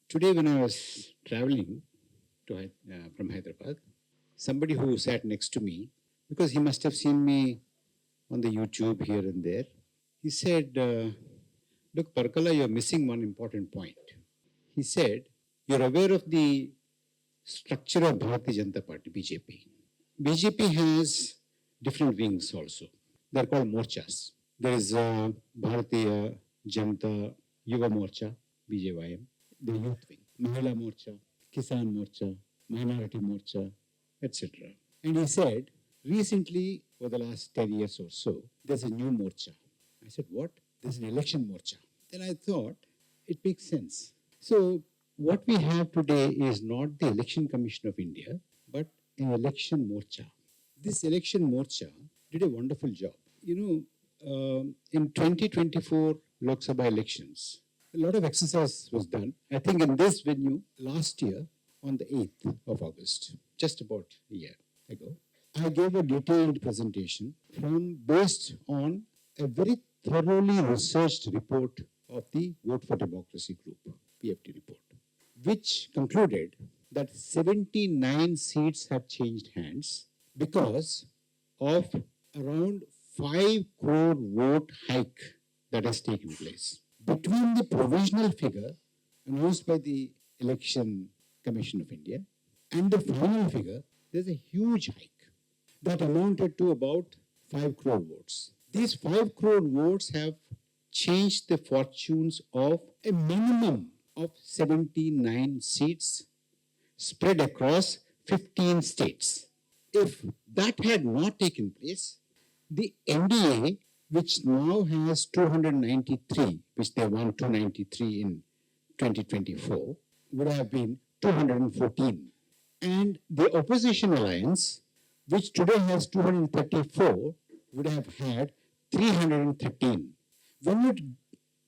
Today, when I was traveling from Hyderabad, somebody who sat next to me, because he must have seen me on the YouTube here and there, he said, Look, Parakala, you're missing one important point. He said, You're aware of the structure of Bharatiya Janata Party, BJP. BJP has different wings also. They're called morchas. There is Bharatiya Janata Yuva Morcha, BJYM, the youth wing, Mahila Morcha, Kisan Morcha, Minority Morcha, etc. And he said, recently, for the last 10 years or so, there's a new morcha. I said, what? There's an election morcha. Then I thought, it makes sense. So what we have today is not the Election Commission of India, but an election morcha. This election morcha did a wonderful job. In 2024 loksabha elections, a lot of exercise was done. I think in this venue last year on the 8th of August, just about a year ago, I gave a detailed presentation based on a very thoroughly researched report of the Vote for Democracy Group, PFD report, which concluded that 79 seats have changed hands because of around 5 crore vote hike that has taken place. Between the provisional figure announced by the Election Commission of India and the final figure, there's a huge hike that amounted to about 5 crore votes. These 5 crore votes have changed the fortunes of a minimum of 79 seats spread across 15 states. If that had not taken place, the NDA, which now has 293, which they won 293 in 2024, would have been 214. And the opposition alliance, which today has 234, would have had 313. When you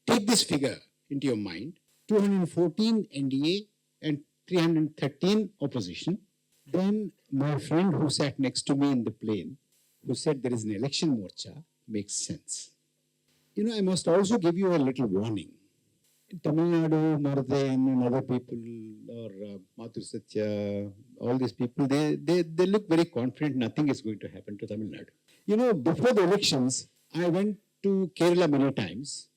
take this figure into your mind, 214 NDA and 313 opposition, then my friend who sat next to me in the plane, who said there is an election morcha, makes sense. I must also give you a little warning. In Tamil Nadu, Marathan and other people, or Mathur Satya, all these people, they look very confident nothing is going to happen to Tamil Nadu. Before the elections, I went to Kerala many times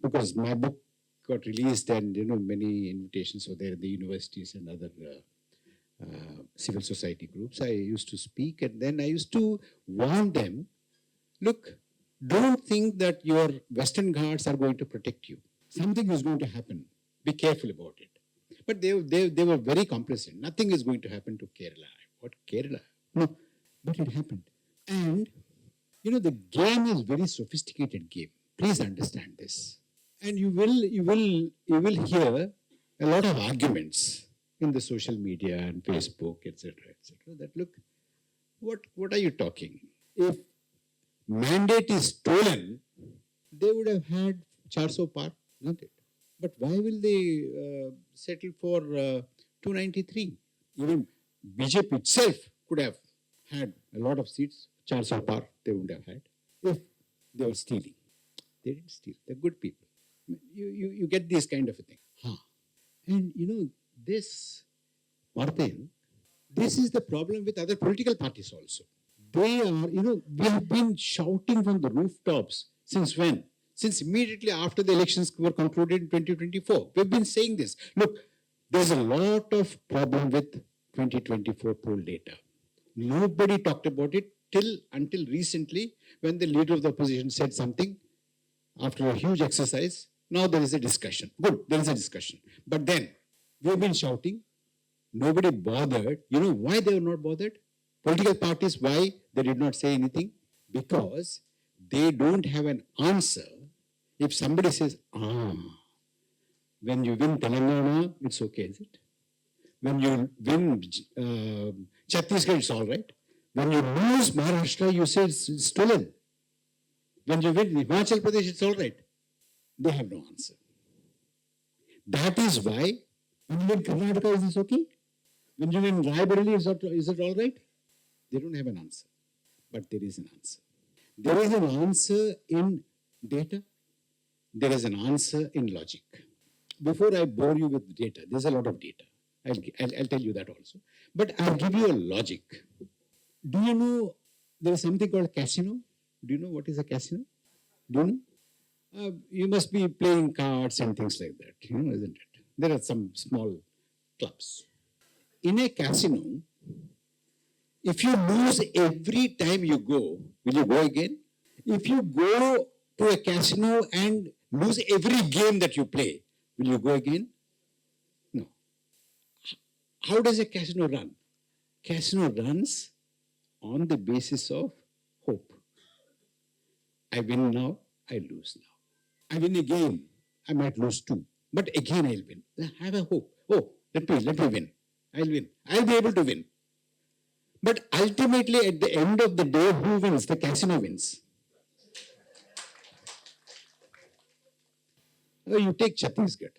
because my book got released and many invitations were there in the universities and other civil society groups. I used to speak and then I used to warn them, look, don't think that your Western Ghats are going to protect you. Something is going to happen. Be careful about it. But they were very complacent. Nothing is going to happen to Kerala. What, Kerala? No, but it happened. And, the game is very sophisticated game. Please understand this. And you will hear a lot of arguments in the social media and Facebook, etc., that look, what are you talking? If mandate is stolen, they would have had 400 par, not it? But why will they settle for 293? Even BJP itself could have had a lot of seats, 400 par they would have had, if they were stealing. They didn't steal. They're good people. You get this kind of a thing. And this, Martin, this is the problem with other political parties also. They are, we have been shouting from the rooftops since when? Since immediately after the elections were concluded in 2024. We've been saying this. Look, there's a lot of problem with 2024 poll data. Nobody talked about it until recently when the leader of the opposition said something after a huge exercise. Now there is a discussion. Good, there is a discussion. But then we've been shouting. Nobody bothered. You know why they were not bothered? Political parties, why they did not say anything? Because they don't have an answer. If somebody says, when you win Telangana, it's okay, is it? When you win Chhattisgarh, it's all right. When you lose Maharashtra, you say it's stolen. When you win Himachal Pradesh, it's all right. They have no answer. That is why when you win Karnataka, is this okay? When you win Raebareli, is it all right? They don't have an answer. But there is an answer. There is an answer in data. There is an answer in logic. before I bore you with data, there's a lot of data. I'll tell you that also. But I'll give you a logic. Do you know there is something called casino? Do you know what is a casino? Do you know? You must be playing cards and things like that, isn't it? There are some small clubs. In a casino, if you lose every time you go, will you go again? If you go to a casino and lose every game that you play, will you go again? No. How does a casino run? Casino runs on the basis of hope. I win now, I lose now. I win again, I might lose too, but again I'll win. I have a hope. Oh, let me win. I'll win. I'll be able to win. But ultimately, at the end of the day, who wins? The casino wins. You take Chhattisgarh.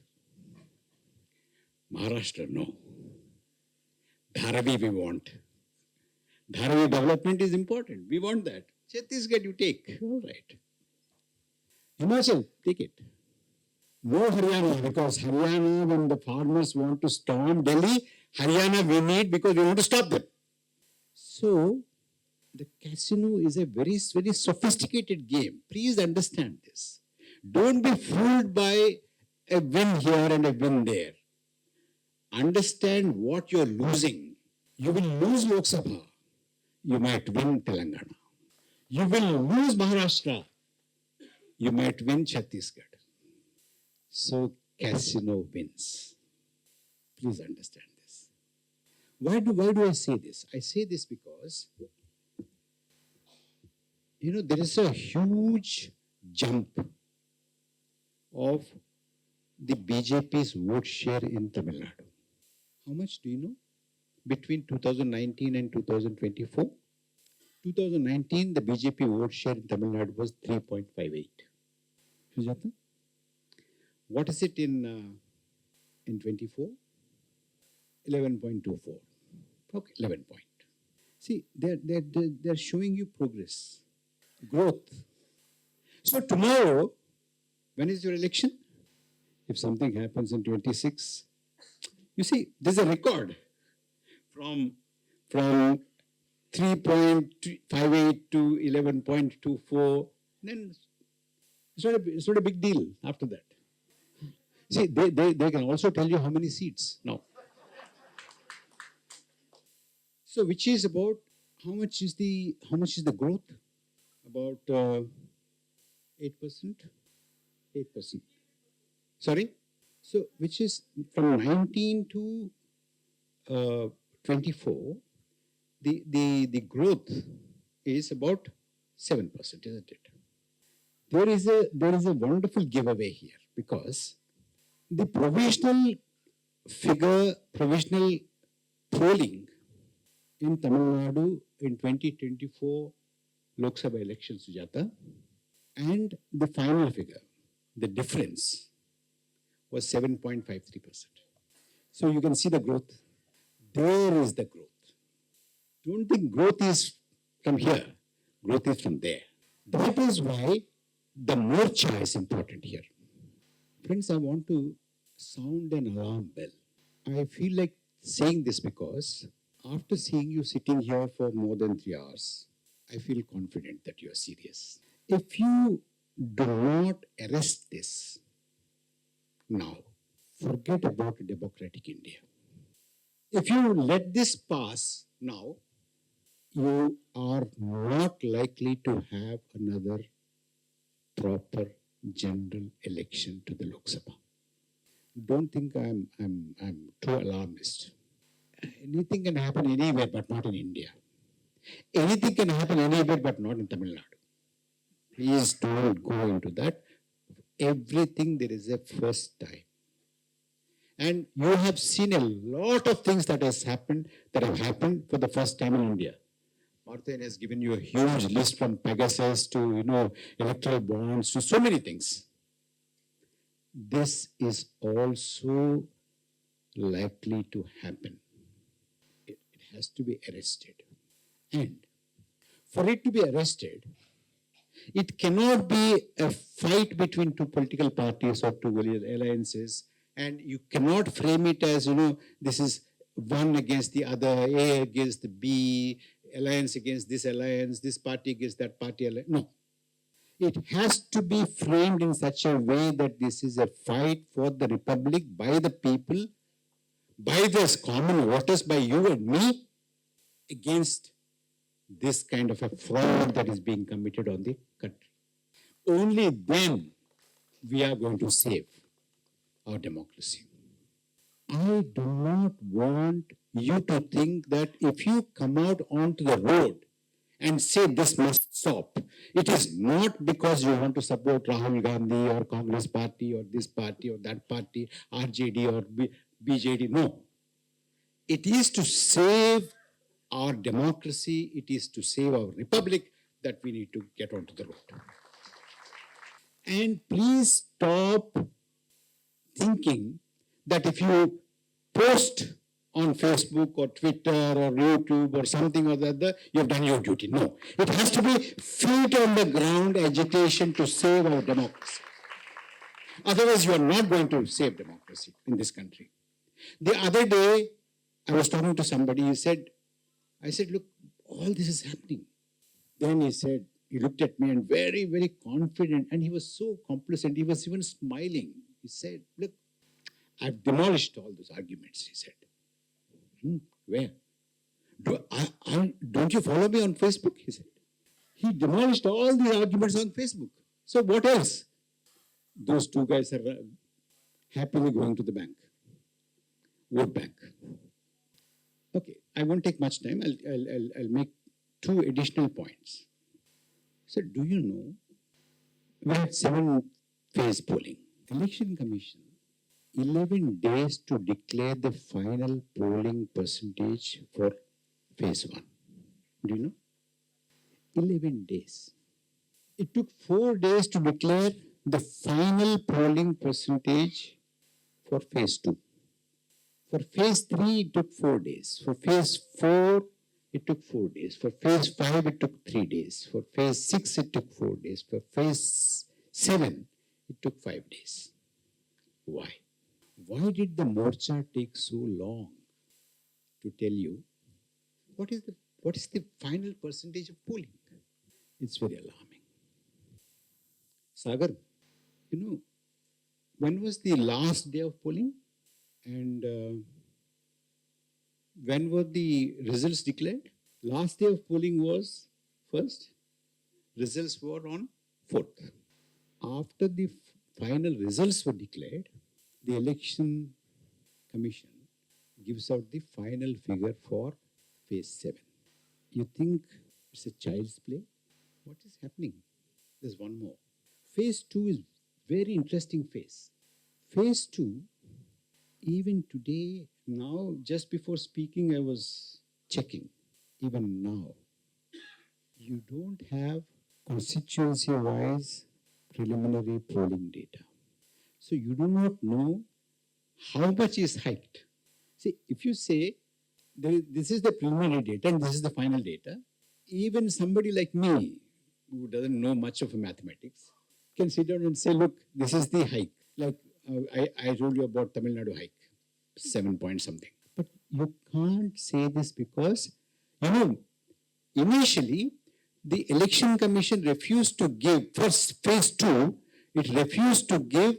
Maharashtra, no. Dharavi we want. Dharavi development is important. We want that. Chhattisgarh you take. All right. Himachal, take it. No Haryana, because Haryana, when the farmers want to storm Delhi, Haryana we need because we want to stop them. So, the casino is a very, very sophisticated game. Please understand this. Don't be fooled by a win here and a win there. Understand what you're losing. You will lose Lok Sabha. You might win Telangana. You will lose Maharashtra. You might win Chhattisgarh. So, casino wins. Please understand this. Why do I say this? I say this because, there is a huge jump of the BJP's vote share in Tamil Nadu. How much do you know? Between 2019 and 2024? 2019, the BJP vote share in Tamil Nadu was 3.58. Sujata? What is it in 24? 11.24. Okay, 11 point. See, they're showing you progress, growth. So tomorrow, when is your election? If something happens in 26, you see, there's a record from 3.58 to 11.24. Then it's not a big deal after that. See, they can also tell you how many seats now. So, which is about how much is the growth? About 8%. 8%. Sorry. So, which is from 19 to 24. The growth is about 7%, isn't it? There is a wonderful giveaway here because the provisional polling in Tamil Nadu in 2024 Lok Sabha elections, Sujata, and the final figure, the difference was 7.53%. So you can see the growth. There is the growth. Don't think growth is from here. Growth is from there. That is why the morcha is important here. Friends, I want to sound an alarm bell. I feel like saying this because after seeing you sitting here for more than 3 hours, I feel confident that you are serious. If you do not arrest this now, forget about a democratic India. If you let this pass now, you are not likely to have another proper general election to the Lok Sabha. Don't think I'm too alarmist. Anything can happen anywhere but not in India. Anything can happen anywhere but not in Tamil Nadu. Please don't go into that. Everything there is a first time. And you have seen a lot of things that have happened for the first time in India. Martha has given you a huge list from Pegasus to, electoral bonds to so many things. This is also likely to happen. It has to be arrested. And for it to be arrested, it cannot be a fight between two political parties or two alliances And you cannot frame it as, this is one against the other, A against the B, alliance against this alliance, this party against that party. No. It has to be framed in such a way that this is a fight for the republic by the people, by the common voters, by you and me, against this kind of a fraud that is being committed on the country. Only then we are going to save our democracy. I do not want you to think that if you come out onto the road and say this must stop, it is not because you want to support Rahul Gandhi or Congress party or this party or that party, RJD or BJD. No. It is to save our democracy, it is to save our republic that we need to get onto the road. And please stop thinking that if you post on Facebook or Twitter or YouTube or something or the other, you've done your duty. No. It has to be feet on the ground agitation to save our democracy. Otherwise, you are not going to save democracy in this country. The other day, I was talking to somebody, I said, look, all this is happening. Then he looked at me and very, very confident, and he was so complacent, he was even smiling. He said, look, I've demolished all those arguments, he said. Where? Don't you follow me on Facebook? He said. He demolished all the arguments on Facebook. So what else? Those two guys are happily going to the bank, vote bank. Okay, I won't take much time. I'll make two additional points. So do you know, we had 7-phase polling. Election Commission, 11 days to declare the final polling percentage for phase 1. Do you know? 11 days. It took 4 days to declare the final polling percentage for phase 2. For phase 3, it took 4 days. For phase 4, it took 4 days. For phase 5, it took 3 days. For phase 6, it took 4 days. For phase 7, it took 5 days. Why? Why did the Morcha take so long to tell you what is the final percentage of polling? It's very alarming. Sagar, when was the last day of polling? And when were the results declared? Last day of polling was 1st. Results were on 4th. After the final results were declared, the Election Commission gives out the final figure for phase 7. You think it's a child's play? What is happening? There's one more. Phase 2 is very interesting phase. Phase 2, even today, now, just before speaking, I was checking. Even now, you don't have constituency-wise preliminary polling data. So you do not know how much is hiked. See, if you say, this is the preliminary data and this is the final data, even somebody like me, who doesn't know much of mathematics, can sit down and say, look, this is the hike. Like I told you about Tamil Nadu hike, 7 point something. But you can't say this because, initially, the Election Commission refused to give, for phase 2, it refused to give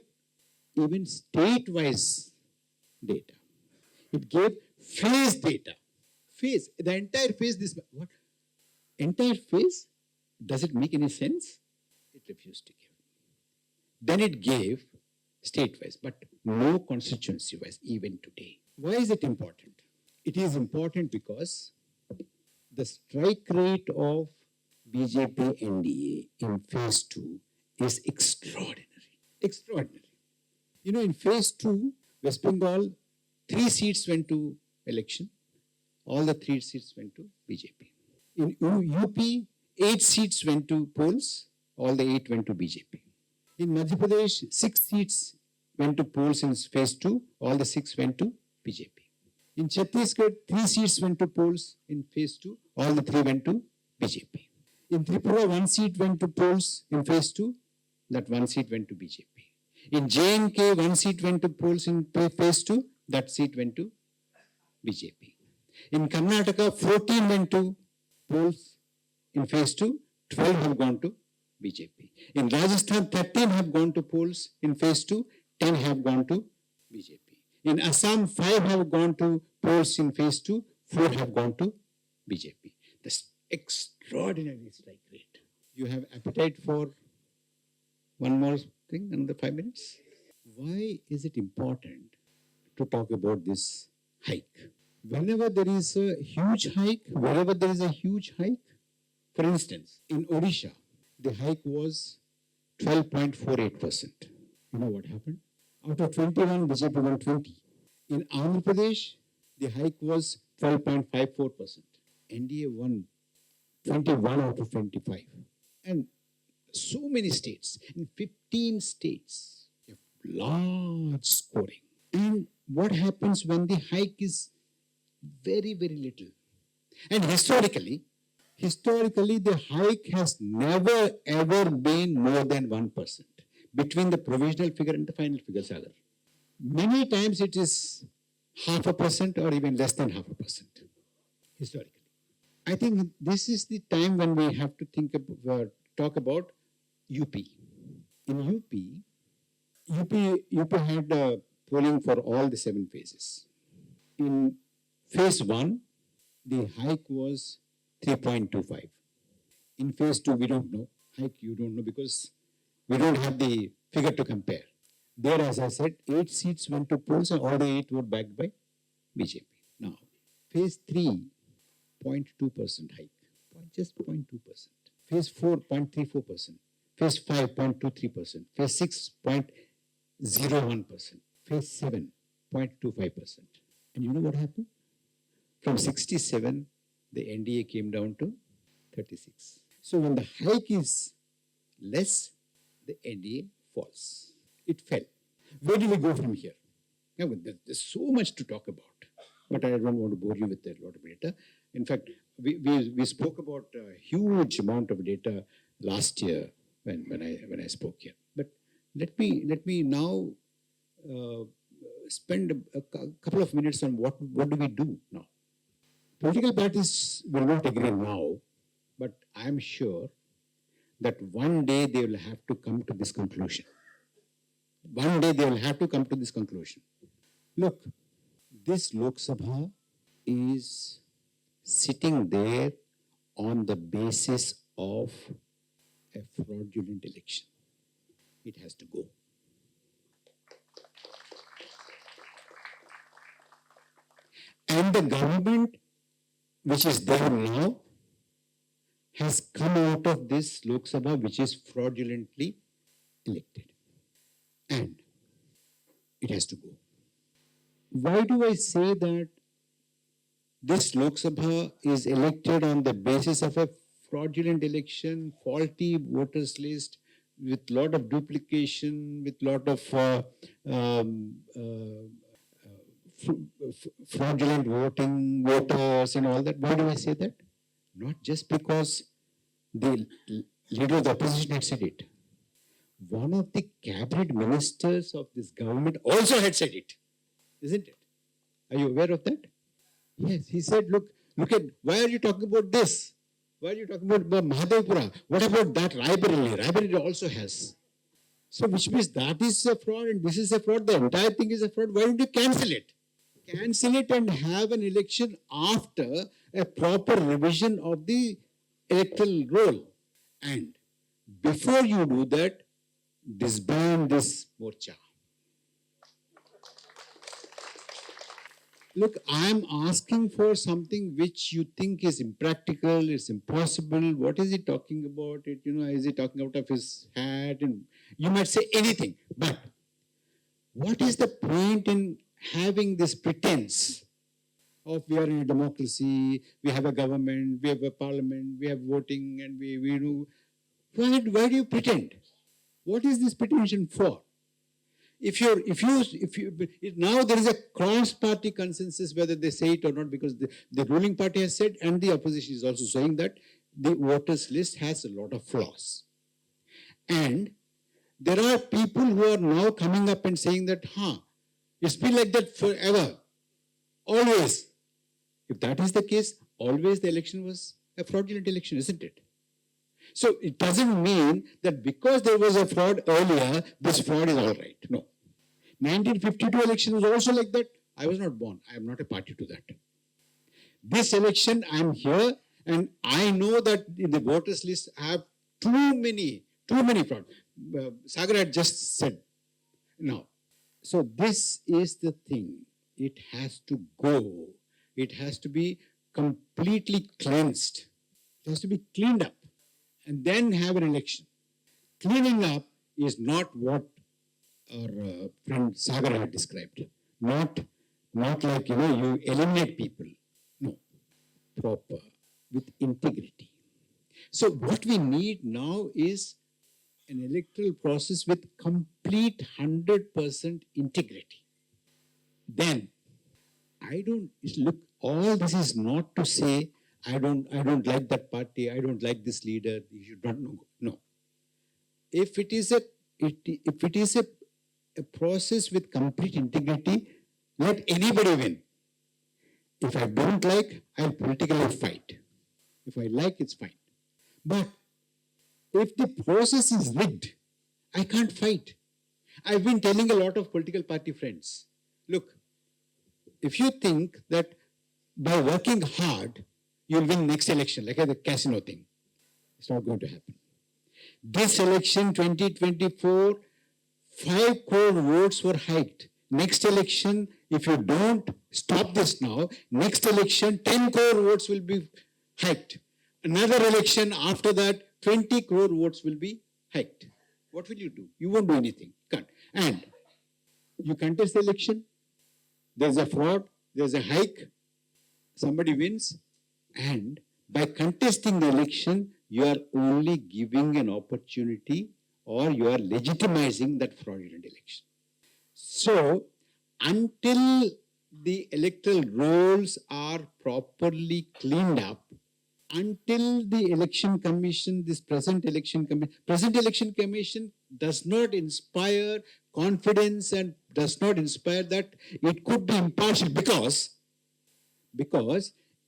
even state-wise data. It gave phase data. Phase, the entire phase, what? Entire phase? Does it make any sense? It refused to give. Then it gave state-wise, but no constituency-wise, even today. Why is it important? It is important because the strike rate of BJP NDA in phase 2 is extraordinary. Extraordinary. In phase 2, West Bengal, 3 seats went to election. All the 3 seats went to BJP. In UP, 8 seats went to polls. All the 8 went to BJP. In Madhya Pradesh, 6 seats went to polls in phase 2. All the 6 went to BJP. In Chhattisgarh, 3 seats went to polls in phase 2. All the 3 went to BJP. In Tripura, 1 seat went to polls in phase 2. That 1 seat went to BJP. In J&K, one seat went to polls in phase 2, that seat went to BJP. In Karnataka, 14 went to polls in phase 2, 12 have gone to BJP. In Rajasthan, 13 have gone to polls in phase 2, 10 have gone to BJP. In Assam, 5 have gone to polls in phase 2, 4 have gone to BJP. That's extraordinary strike rate. You have appetite for one more thing, another 5 minutes? Why is it important to talk about this hike? Whenever there is a huge hike, wherever there is a huge hike, for instance, in Odisha, the hike was 12.48%. You know what happened? Out of 21, BJP won 20. In Andhra Pradesh, the hike was 12.54%. NDA won 21 out of 25. And so many states, in 15 states, you have large scoring. And what happens when the hike is very, very little? And historically, the hike has never ever been more than 1% between the provisional figure and the final figure, Sagar. Many times it is 0.5% or even less than 0.5% historically. I think this is the time when we have to talk about UP. In UP had polling for all the 7 phases. In phase 1, the hike was 3.25. In phase 2, we don't know. Hike, you don't know because we don't have the figure to compare. There, as I said, 8 seats went to polls and all the 8 were backed by BJP. Now, phase 3, 0.2% hike, just 0.2%. Phase 4, 0.34%. Phase 5, 0.23%. Phase 6, 0.01%. Phase 7, 0.25%. And you know what happened? From 67, the NDA came down to 36. So when the hike is less, the NDA falls. It fell. Where do we go from here? Yeah, there's so much to talk about, but I don't want to bore you with a lot of data. In fact, we spoke about a huge amount of data last year when I spoke here. But let me now spend a couple of minutes on what do we do now. Political parties will not agree now, but I'm sure that one day they will have to come to this conclusion. One day they will have to come to this conclusion. Look, this Lok Sabha is sitting there on the basis of a fraudulent election. It has to go. And the government, which is there now, has come out of this Lok Sabha, which is fraudulently elected. And it has to go. Why do I say that this Lok Sabha is elected on the basis of a fraudulent election, faulty voters list, with lot of duplication, with lot of fraudulent voters and all that? Why do I say that? Not just because the leader of the opposition had said it. One of the cabinet ministers of this government also had said it, isn't it? Are you aware of that? Yes, he said, look at, why are you talking about this? Why are you talking about Mahadevpura? What about that Raebareli? Raebareli also has. So which means that is a fraud and this is a fraud, the entire thing is a fraud. Why don't you cancel it? Cancel it and have an election after a proper revision of the electoral roll. And before you do that, disband this morcha. Look, I am asking for something which you think is impractical, it's impossible. What is he talking about? Is he talking out of his hat? And you might say anything, but what is the point in having this pretense of we are in a democracy, we have a government, we have a parliament, we have voting, and we do. Why do you pretend? What is this pretension for? Now there is a cross-party consensus whether they say it or not, because the ruling party has said, and the opposition is also saying that the voters list has a lot of flaws. And there are people who are now coming up and saying that, it's been like that forever, always. If that is the case, always the election was a fraudulent election, isn't it? So it doesn't mean that because there was a fraud earlier, this fraud is all right. No. 1952 election was also like that. I was not born. I am not a party to that. This election, I am here, and I know that in the voters list I have too many fraud. Sagar had just said. Now, so this is the thing. It has to go. It has to be completely cleansed. It has to be cleaned up. And then have an election. Cleaning up is not what our friend Sagar had described. Not like, you eliminate people. No, proper, with integrity. So what we need now is an electoral process with complete 100% integrity. Then, all this is not to say, I don't like that party, I don't like this leader, you should not know. No. If it is a process with complete integrity, let anybody win. If I don't like, I'll politically fight. If I like, it's fine. But if the process is rigged, I can't fight. I've been telling a lot of political party friends, look, if you think that by working hard, you'll win next election, like the casino thing, it's not going to happen. This election, 2024, 5 crore votes were hiked. Next election, if you don't stop this now, next election, 10 crore votes will be hiked. Another election after that, 20 crore votes will be hiked. What will you do? You won't do anything. Can't. And you contest the election, there's a fraud, there's a hike, somebody wins, and by contesting the election, you are only giving an opportunity or you are legitimizing that fraudulent election. So, until the electoral rolls are properly cleaned up, until the election commission, this present election commission does not inspire confidence and does not inspire that it could be impartial because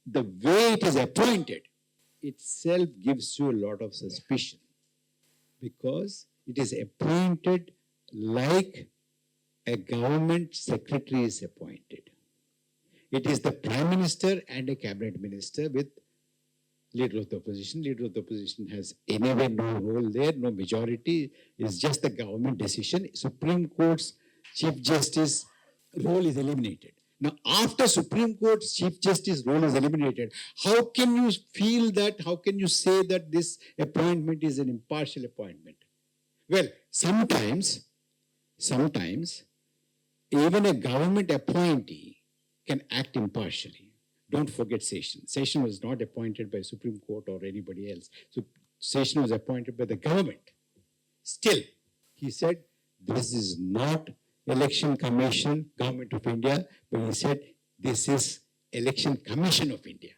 the way it is appointed itself gives you a lot of suspicion, because it is appointed like a government secretary is appointed. It is the Prime Minister and a cabinet minister with Leader of the Opposition. Leader of the Opposition has anyway no role there, no majority. It's just the government decision. Supreme Court's Chief Justice role is eliminated. Now, after Supreme Court's Chief Justice role is eliminated, how can you say that this appointment is an impartial appointment? Well, sometimes, even a government appointee can act impartially. Don't forget Session. Session was not appointed by Supreme Court or anybody else. So Session was appointed by the government. Still, he said, this is not Election Commission, Government of India, but he said, this is Election Commission of India,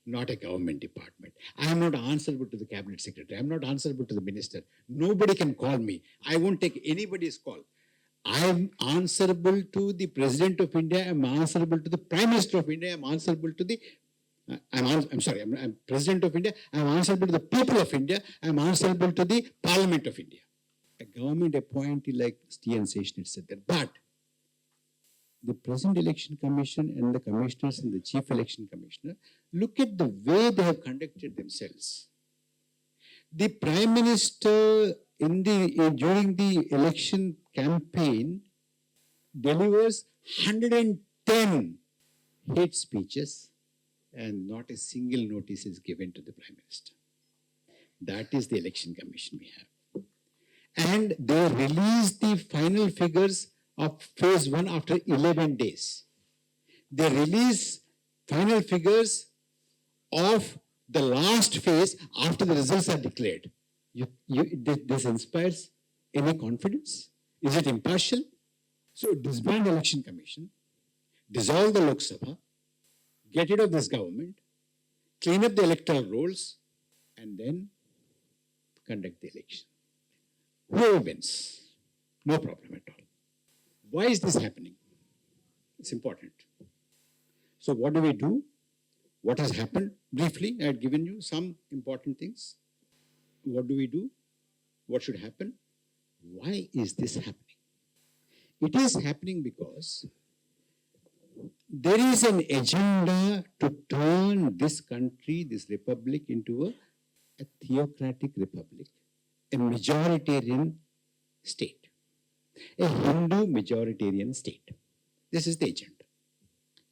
not a government department. I am not answerable to the Cabinet Secretary. I am not answerable to the Minister. Nobody can call me. I won't take anybody's call. I am answerable to the President of India. I am answerable to the Prime Minister of India. I am answerable to the I'm President of India. I am answerable to the people of India. I am answerable to the Parliament of India. A government appointee like T.N. Session said that. But the present election commission and the commissioners and the chief election commissioner, look at the way they have conducted themselves. The Prime Minister during the election campaign delivers 110 hate speeches and not a single notice is given to the Prime Minister. That is the election commission we have. And they release the final figures of phase 1 after 11 days. They release final figures of the last phase after the results are declared. This inspires any confidence? Is it impartial? So disband the election commission, dissolve the Loksabha, get rid of this government, clean up the electoral rolls, and then conduct the election. whoever wins, no problem at all. Why is this happening? It's important. So what do we do? What has happened? Briefly, I had given you some important things. What do we do? What should happen? Why is this happening? It is happening because there is an agenda to turn this country, this republic, into a theocratic republic, a majoritarian state, a Hindu majoritarian state. This is the agenda.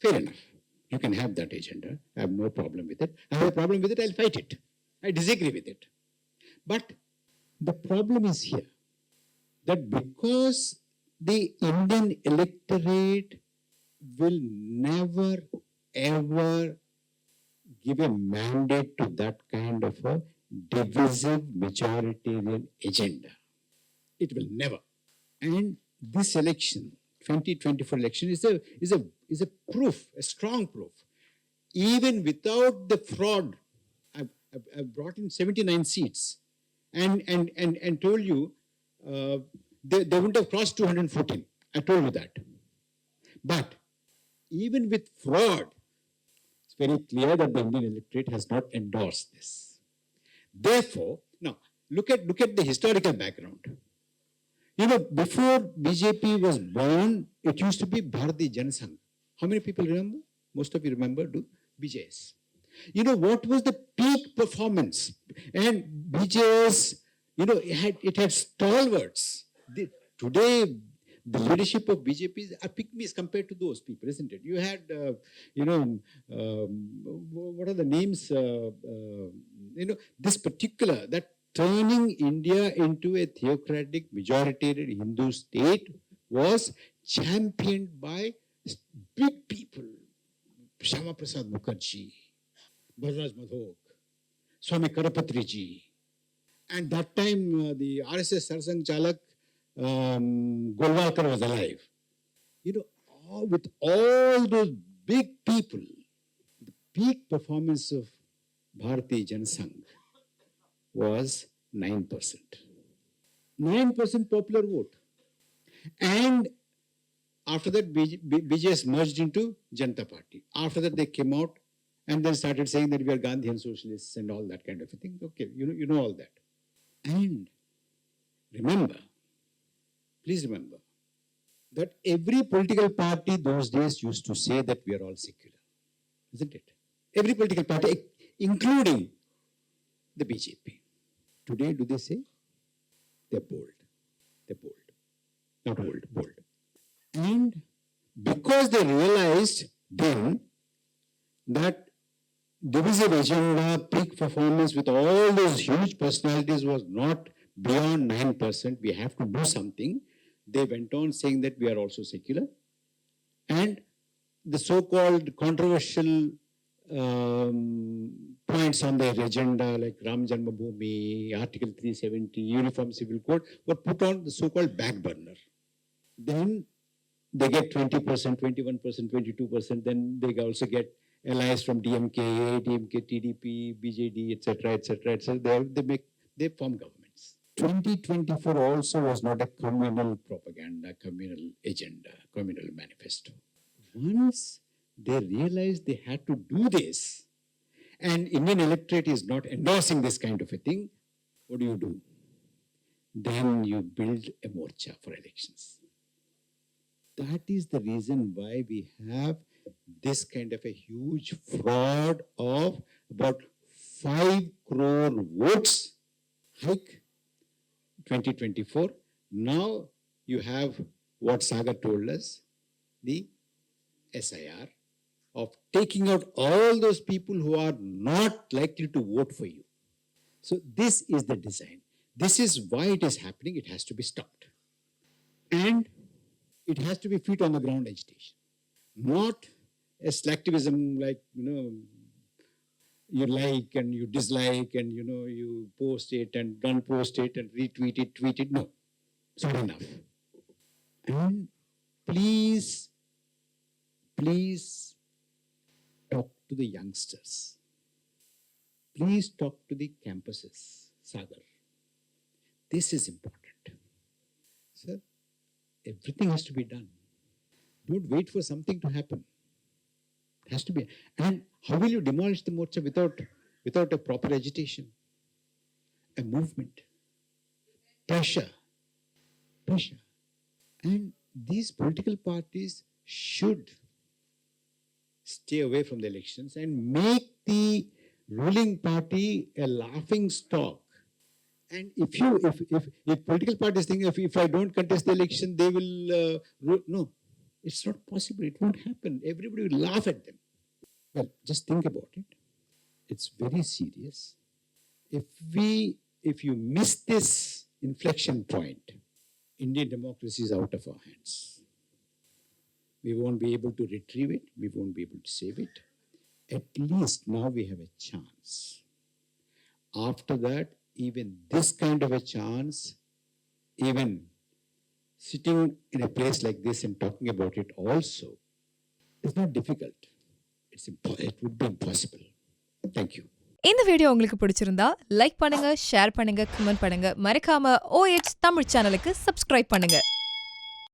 Fair enough. You can have that agenda. I have no problem with it. I have a problem with it, I'll fight it. I disagree with it. But the problem is here that because the Indian electorate will never ever give a mandate to that kind of a divisive majoritarian agenda. It will never. And this election, 2024 election, is a proof, a strong proof. Even without the fraud, I've brought in 79 seats and told you they wouldn't have crossed 214. I told you that. But even with fraud, it's very clear that the Indian electorate has not endorsed this. Therefore, now look at the historical background. You know, before BJP was born, it used to be Bharatiya Janasangh. How many people remember? Most of you remember, do? BJS. You know, what was the peak performance? And BJS, you know, it had stalwarts. Today, the leadership of BJP are pygmies compared to those people, isn't it? You had, what are the names? This particular, that turning India into a theocratic, majoritarian Hindu state was championed by big people. Shama Prasad Mukherjee, Bharraj Madhok, Swami Karapatriji. And that time, the RSS Sarsang Chalak, Golwalkar was alive. You know, with all those big people, the peak performance of Bharatiya Janasangh was 9%. 9% popular vote. And after that, BJS merged into Janata Party. After that, they came out and then started saying that we are Gandhian socialists and all that kind of a thing. Okay, you know all that. And remember, please remember, that every political party those days used to say that we are all secular, isn't it? Every political party, including the BJP. Today, do they say? They're bold. They're bold. Not old, bold. And because they realized then that divisive agenda, peak performance with all those huge personalities was not beyond 9%, we have to do something. They went on saying that we are also secular. And the so-called controversial points on their agenda, like Ram Janmabhoomi, Article 370, Uniform Civil Code, were put on the so-called back burner. Then they get 20%, 21%, 22%. Then they also get allies from DMK, ADMK, TDP, BJD, etc., etc., etc. They form governments. 2024 also was not a communal propaganda, communal agenda, communal manifesto. Once they realized they had to do this, and Indian electorate is not endorsing this kind of a thing, what do? Then you build a morcha for elections. That is the reason why we have this kind of a huge fraud of about 5 crore votes hike 2024. Now you have what Sagar told us, the SIR, of taking out all those people who are not likely to vote for you. So this is the design. This is why it is happening. It has to be stopped. And it has to be feet on the ground agitation. Not a selectivism like, you like and you dislike and, you post it and don't post it and retweet it, tweet it. No, it's not enough. And please talk to the youngsters. Please talk to the campuses, Sagar. This is important. Sir, everything has to be done. Don't wait for something to happen. It has to be. And how will you demolish the Morcha without a proper agitation, a movement, pressure? And these political parties should stay away from the elections and make the ruling party a laughing stock. And if political parties think if I don't contest the election, they will no, it's not possible. It won't happen. Everybody will laugh at them. Well, just think about it. It's very serious. If you miss this inflection point, Indian democracy is out of our hands. We won't be able to retrieve it. We won't be able to save it. At least now we have a chance. After that, even this kind of a chance, even sitting in a place like this and talking about it also, is not difficult. It would be impossible. Thank you. இந்த video உங்களுக்கு பிடிச்சிருந்தா like பண்ணுங்க, share பண்ணுங்க, comment பண்ணுங்க. மறக்காம OH Tamil சேனலுக்கு subscribe பண்ணுங்க.